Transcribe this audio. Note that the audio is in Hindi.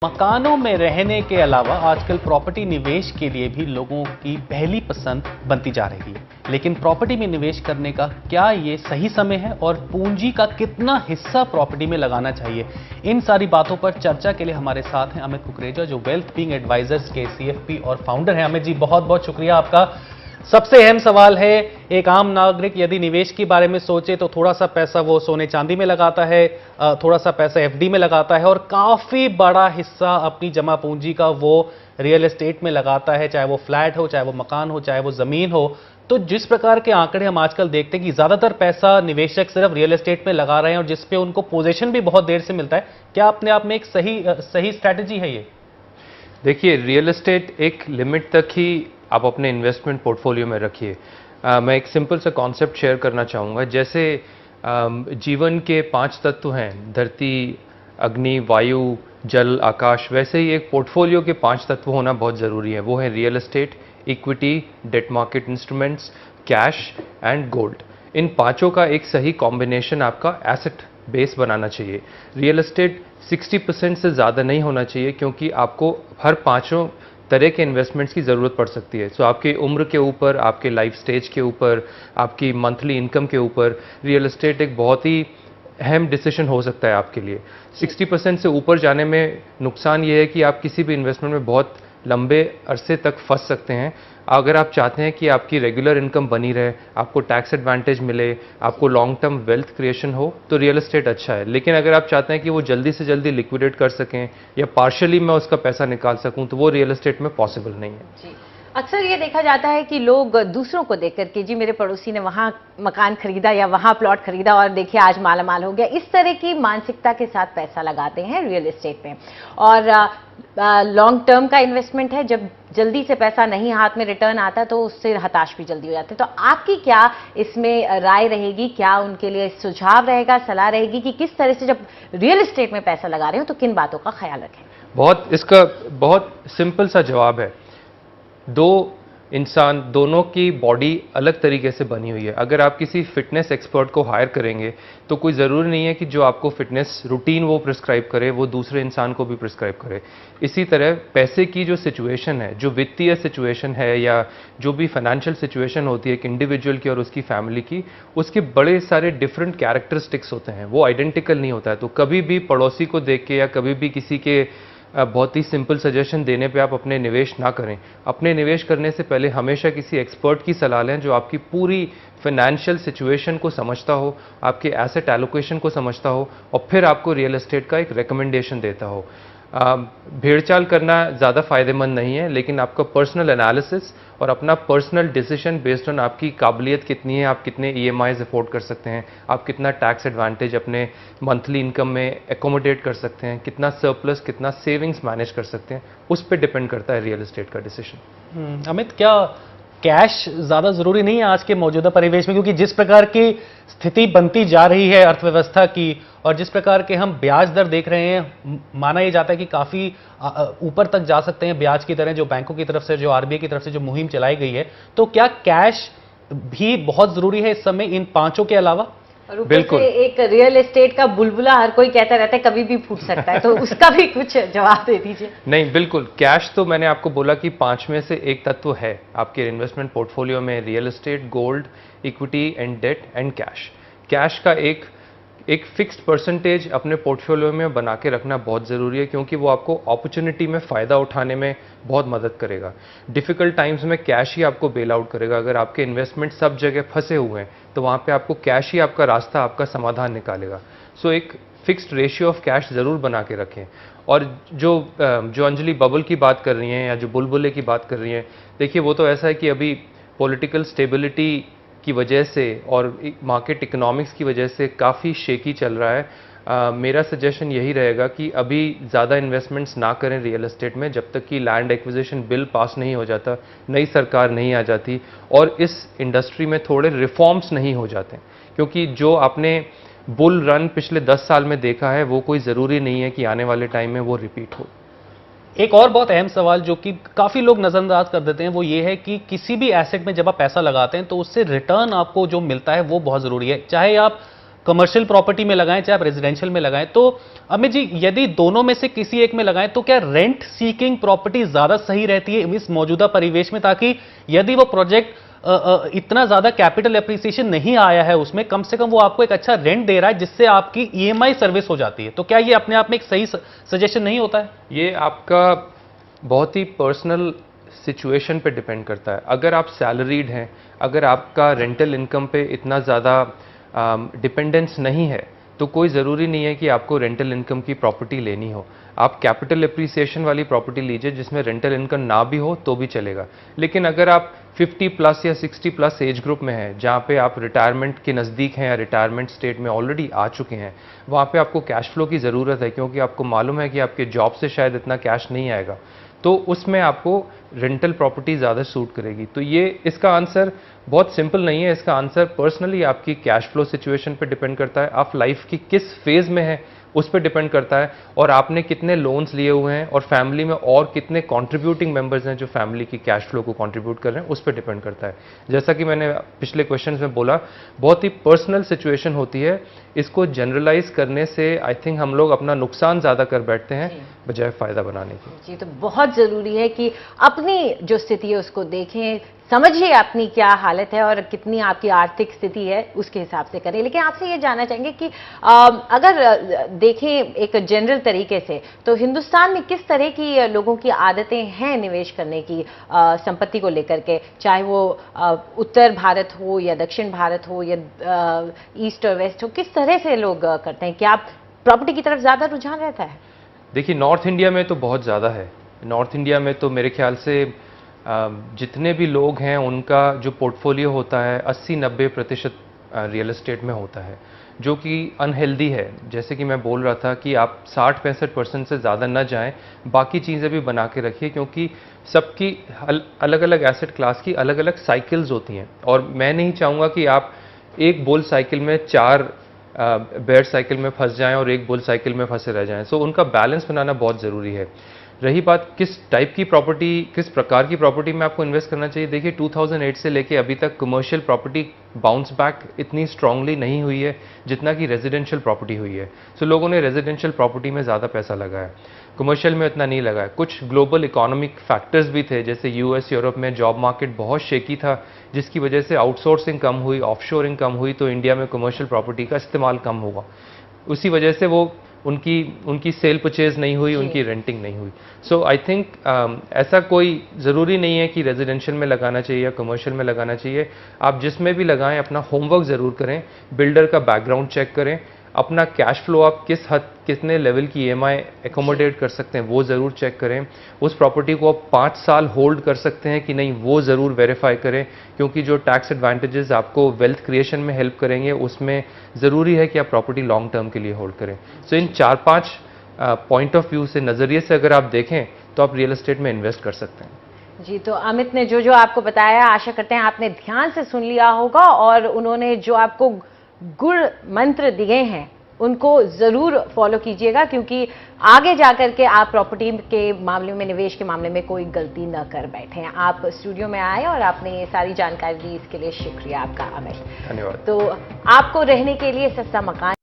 मकानों में रहने के अलावा आजकल प्रॉपर्टी निवेश के लिए भी लोगों की पहली पसंद बनती जा रही है। लेकिन प्रॉपर्टी में निवेश करने का क्या ये सही समय है और पूंजी का कितना हिस्सा प्रॉपर्टी में लगाना चाहिए, इन सारी बातों पर चर्चा के लिए हमारे साथ हैं अमित कुकरेजा, जो वेल्थ बीइंग एडवाइजर्स के सीएफपी और फाउंडर हैं। अमित जी, बहुत बहुत शुक्रिया आपका। सबसे अहम सवाल है, एक आम नागरिक यदि निवेश के बारे में सोचे तो थोड़ा सा पैसा वो सोने चांदी में लगाता है, थोड़ा सा पैसा एफडी में लगाता है और काफी बड़ा हिस्सा अपनी जमा पूंजी का वो रियल एस्टेट में लगाता है, चाहे वो फ्लैट हो, चाहे वो मकान हो, चाहे वो जमीन हो। तो जिस प्रकार के आंकड़े हम आजकल देखते हैं कि ज्यादातर पैसा निवेशक सिर्फ रियल एस्टेट में लगा रहे हैं और जिसपे उनको पोजीशन भी बहुत देर से मिलता है, क्या अपने आप में एक सही स्ट्रैटेजी है ये? देखिए, रियल एस्टेट एक लिमिट तक ही आप अपने इन्वेस्टमेंट पोर्टफोलियो में रखिए। मैं एक सिंपल सा कॉन्सेप्ट शेयर करना चाहूँगा। जैसे जीवन के 5 तत्व हैं, धरती, अग्नि, वायु, जल, आकाश, वैसे ही एक पोर्टफोलियो के 5 तत्व होना बहुत ज़रूरी है। वो है real estate, equity, debt market instruments, cash and gold. इन पांचों का एक सही कॉम्बिनेशन आपका एसेट बेस बनाना चाहिए। रियल एस्टेट 60% से ज़्यादा नहीं होना चाहिए, क्योंकि आपको हर पांचों तरह के इन्वेस्टमेंट्स की ज़रूरत पड़ सकती है। सो आपकी उम्र के ऊपर, आपके लाइफ स्टेज के ऊपर, आपकी मंथली इनकम के ऊपर रियल एस्टेट एक बहुत ही अहम डिसीजन हो सकता है आपके लिए। 60% से ऊपर जाने में नुकसान ये है कि आप किसी भी इन्वेस्टमेंट में बहुत लंबे अरसे तक फंस सकते हैं। अगर आप चाहते हैं कि आपकी रेगुलर इनकम बनी रहे, आपको टैक्स एडवांटेज मिले, आपको लॉन्ग टर्म वेल्थ क्रिएशन हो, तो रियल एस्टेट अच्छा है। लेकिन अगर आप चाहते हैं कि वो जल्दी से जल्दी लिक्विडेट कर सकें या पार्शियली मैं उसका पैसा निकाल सकूं, तो वो रियल एस्टेट में पॉसिबल नहीं है। जी। अक्सर ये देखा जाता है कि लोग दूसरों को देख करके, जी मेरे पड़ोसी ने वहां मकान खरीदा या वहां प्लॉट खरीदा और देखिए आज मालामाल हो गया, इस तरह की मानसिकता के साथ पैसा लगाते हैं रियल एस्टेट में। और लॉन्ग टर्म का इन्वेस्टमेंट है, जब जल्दी से पैसा नहीं हाथ में रिटर्न आता तो उससे हताश भी जल्दी हो जाते हैं। तो आपकी क्या इसमें राय रहेगी, क्या उनके लिए सुझाव रहेगा, सलाह रहेगी कि किस तरह से जब रियल एस्टेट में पैसा लगा रहे हो तो किन बातों का ख्याल रखें? इसका बहुत सिंपल सा जवाब है। दो इंसान, दोनों की बॉडी अलग तरीके से बनी हुई है। अगर आप किसी फिटनेस एक्सपर्ट को हायर करेंगे तो कोई ज़रूरी नहीं है कि जो आपको फिटनेस रूटीन वो प्रिस्क्राइब करे वो दूसरे इंसान को भी प्रिस्क्राइब करे। इसी तरह पैसे की जो सिचुएशन है, जो वित्तीय सिचुएशन है या जो भी फाइनेंशियल सिचुएशन होती है एक इंडिविजुअल की और उसकी फैमिली की, उसके बड़े सारे डिफरेंट कैरेक्टरिस्टिक्स होते हैं, वो आइडेंटिकल नहीं होता है। तो कभी भी पड़ोसी को देख के या कभी भी किसी के बहुत ही सिंपल सजेशन देने पे आप अपने निवेश ना करें। अपने निवेश करने से पहले हमेशा किसी एक्सपर्ट की सलाह लें जो आपकी पूरी फाइनेंशियल सिचुएशन को समझता हो, आपके एसेट एलोकेशन को समझता हो और फिर आपको रियल एस्टेट का एक रिकमेंडेशन देता हो। भेड़चाल करना ज़्यादा फायदेमंद नहीं है, लेकिन आपका पर्सनल एनालिसिस और अपना पर्सनल डिसीजन बेस्ड ऑन आपकी काबिलियत कितनी है, आप कितने EMIs अफोर्ड कर सकते हैं, आप कितना टैक्स एडवांटेज अपने मंथली इनकम में एकोमोडेट कर सकते हैं, कितना सरप्लस, कितना सेविंग्स मैनेज कर सकते हैं, उस पर डिपेंड करता है रियल एस्टेट का डिसीजन। अमित, क्या कैश ज्यादा जरूरी नहीं है आज के मौजूदा परिवेश में? क्योंकि जिस प्रकार की स्थिति बनती जा रही है अर्थव्यवस्था की और जिस प्रकार के हम ब्याज दर देख रहे हैं, माना यह जाता है कि काफी ऊपर तक जा सकते हैं ब्याज की दरें, जो बैंकों की तरफ से, जो RBI की तरफ से जो मुहिम चलाई गई है। तो क्या कैश भी बहुत जरूरी है इस समय इन पांचों के अलावा? और ऊपर से एक रियल एस्टेट का बुलबुला हर कोई कहता रहता है कभी भी फूट सकता है, तो उसका भी कुछ जवाब दे दीजिए। नहीं, बिल्कुल। कैश तो मैंने आपको बोला कि 5 में से एक तत्व है आपके इन्वेस्टमेंट पोर्टफोलियो में, real estate, gold, equity and debt and cash. Cash का एक फिक्स्ड परसेंटेज अपने पोर्टफोलियो में बना के रखना बहुत ज़रूरी है, क्योंकि वो आपको अपॉर्चुनिटी में फ़ायदा उठाने में बहुत मदद करेगा। डिफ़िकल्ट टाइम्स में कैश ही आपको बेल आउट करेगा। अगर आपके इन्वेस्टमेंट सब जगह फंसे हुए हैं तो वहाँ पे आपको कैश ही आपका रास्ता, आपका समाधान निकालेगा। सो एक फिक्स्ड रेशियो ऑफ कैश ज़रूर बना के रखें। और जो अंजलि बबल की बात कर रही हैं या जो बुलबुले की बात कर रही हैं, देखिए वो तो ऐसा है कि अभी पॉलिटिकल स्टेबिलिटी की वजह से और मार्केट इकोनॉमिक्स की वजह से काफ़ी शेकी चल रहा है। मेरा सजेशन यही रहेगा कि अभी ज़्यादा इन्वेस्टमेंट्स ना करें रियल एस्टेट में, जब तक कि लैंड एक्विजिशन बिल पास नहीं हो जाता, नई सरकार नहीं आ जाती और इस इंडस्ट्री में थोड़े रिफॉर्म्स नहीं हो जाते। क्योंकि जो आपने बुल रन पिछले 10 साल में देखा है, वो कोई ज़रूरी नहीं है कि आने वाले टाइम में वो रिपीट हो। एक और बहुत अहम सवाल जो कि काफी लोग नजरअंदाज कर देते हैं, वो ये है कि किसी भी एसेट में जब आप पैसा लगाते हैं तो उससे रिटर्न आपको जो मिलता है वो बहुत जरूरी है। चाहे आप कमर्शियल प्रॉपर्टी में लगाएं चाहे आप रेजिडेंशियल में लगाएं, तो अमित जी यदि दोनों में से किसी एक में लगाएं तो क्या रेंट सीकिंग प्रॉपर्टी ज्यादा सही रहती है इस मौजूदा परिवेश में, ताकि यदि वो प्रोजेक्ट इतना ज्यादा कैपिटल एप्रिसिएशन नहीं आया है उसमें, कम से कम वो आपको एक अच्छा रेंट दे रहा है जिससे आपकी ईएमआई सर्विस हो जाती है, तो क्या ये अपने आप में एक सही सजेशन नहीं होता है? ये आपका बहुत ही पर्सनल सिचुएशन पे डिपेंड करता है। अगर आप सैलरीड हैं, अगर आपका रेंटल इनकम पे इतना ज़्यादा डिपेंडेंस नहीं है, तो कोई ज़रूरी नहीं है कि आपको रेंटल इनकम की प्रॉपर्टी लेनी हो। आप कैपिटल एप्रिसिएशन वाली प्रॉपर्टी लीजिए जिसमें रेंटल इनकम ना भी हो तो भी चलेगा। लेकिन अगर आप 50 प्लस या 60 प्लस एज ग्रुप में हैं, जहाँ पे आप रिटायरमेंट के नज़दीक हैं या रिटायरमेंट स्टेट में ऑलरेडी आ चुके हैं, वहाँ पे आपको कैश फ्लो की ज़रूरत है, क्योंकि आपको मालूम है कि आपके जॉब से शायद इतना कैश नहीं आएगा, तो उसमें आपको रेंटल प्रॉपर्टी ज़्यादा सूट करेगी। तो ये इसका आंसर बहुत सिंपल नहीं है। इसका आंसर पर्सनली आपकी कैश फ्लो सिचुएशन पे डिपेंड करता है, आप लाइफ की किस फेज़ में हैं उस पर डिपेंड करता है, और आपने कितने लोन्स लिए हुए हैं और फैमिली में और कितने कंट्रीब्यूटिंग मेंबर्स हैं जो फैमिली की कैश फ्लो को कंट्रीब्यूट कर रहे हैं, उस पर डिपेंड करता है। जैसा कि मैंने पिछले क्वेश्चंस में बोला, बहुत ही पर्सनल सिचुएशन होती है। इसको जनरलाइज करने से आई थिंक हम लोग अपना नुकसान ज़्यादा कर बैठते हैं बजाय फ़ायदा बनाने की। जी, तो बहुत ज़रूरी है कि अपनी जो स्थिति है उसको देखें, समझिए अपनी क्या हालत है और कितनी आपकी आर्थिक स्थिति है, उसके हिसाब से करें। लेकिन आपसे ये जानना चाहेंगे कि अगर देखें एक जनरल तरीके से, तो हिंदुस्तान में किस तरह की लोगों की आदतें हैं निवेश करने की संपत्ति को लेकर के, चाहे वो उत्तर भारत हो या दक्षिण भारत हो या ईस्ट और वेस्ट हो, किस तरह से लोग करते हैं? क्या प्रॉपर्टी की तरफ ज़्यादा रुझान रहता है? देखिए, नॉर्थ इंडिया में तो बहुत ज़्यादा है। नॉर्थ इंडिया में तो मेरे ख्याल से जितने भी लोग हैं उनका जो पोर्टफोलियो होता है 80-90% रियल एस्टेट में होता है, जो कि अनहेल्दी है। जैसे कि मैं बोल रहा था कि आप 60-65% से ज़्यादा न जाएं, बाकी चीज़ें भी बना के रखिए, क्योंकि सबकी अलग अलग एसेट क्लास की अलग अलग साइकिल्स होती हैं, और मैं नहीं चाहूँगा कि आप एक बुल साइकिल में 4 बेयर साइकिल में फंस जाएं और एक बुल साइकिल में फंसे रह जाएं। सो उनका बैलेंस बनाना बहुत ज़रूरी है। रही बात किस टाइप की प्रॉपर्टी, किस प्रकार की प्रॉपर्टी में आपको इन्वेस्ट करना चाहिए, देखिए 2008 से लेके अभी तक कमर्शियल प्रॉपर्टी बाउंस बैक इतनी स्ट्रांगली नहीं हुई है जितना कि रेजिडेंशियल प्रॉपर्टी हुई है। सो लोगों ने रेजिडेंशियल प्रॉपर्टी में ज़्यादा पैसा लगाया, कमर्शियल में इतना नहीं लगाया। कुछ ग्लोबल इकोनॉमिक फैक्टर्स भी थे, जैसे यूएस यूरोप में जॉब मार्केट बहुत शेकी था, जिसकी वजह से आउटसोर्सिंग कम हुई, ऑफशोरिंग कम हुई, तो इंडिया में कमर्शियल प्रॉपर्टी का इस्तेमाल कम हुआ। उसी वजह से वो उनकी सेल परचेज नहीं हुई, उनकी रेंटिंग नहीं हुई। सो आई थिंक ऐसा कोई ज़रूरी नहीं है कि रेजिडेंशियल में लगाना चाहिए या कमर्शियल में लगाना चाहिए। आप जिसमें भी लगाएं अपना होमवर्क ज़रूर करें, बिल्डर का बैकग्राउंड चेक करें, अपना कैश फ्लो आप कितने लेवल की ईएमआई एकोमोडेट कर सकते हैं वो ज़रूर चेक करें। उस प्रॉपर्टी को आप 5 साल होल्ड कर सकते हैं कि नहीं, वो ज़रूर वेरीफाई करें, क्योंकि जो टैक्स एडवांटेजेस आपको वेल्थ क्रिएशन में हेल्प करेंगे उसमें ज़रूरी है कि आप प्रॉपर्टी लॉन्ग टर्म के लिए होल्ड करें। सो इन 4-5 पॉइंट ऑफ व्यू से, नज़रिए से अगर आप देखें तो आप रियल एस्टेट में इन्वेस्ट कर सकते हैं। जी, तो अमित ने जो जो आपको बताया, आशा करते हैं आपने ध्यान से सुन लिया होगा, और उन्होंने जो आपको गुड़ मंत्र दिए हैं उनको जरूर फॉलो कीजिएगा, क्योंकि आगे जाकर के आप प्रॉपर्टी के मामले में, निवेश के मामले में कोई गलती न कर बैठे। आप स्टूडियो में आए और आपने ये सारी जानकारी दी, इसके लिए शुक्रिया आपका अमित। धन्यवाद। तो आपको रहने के लिए सस्ता मकान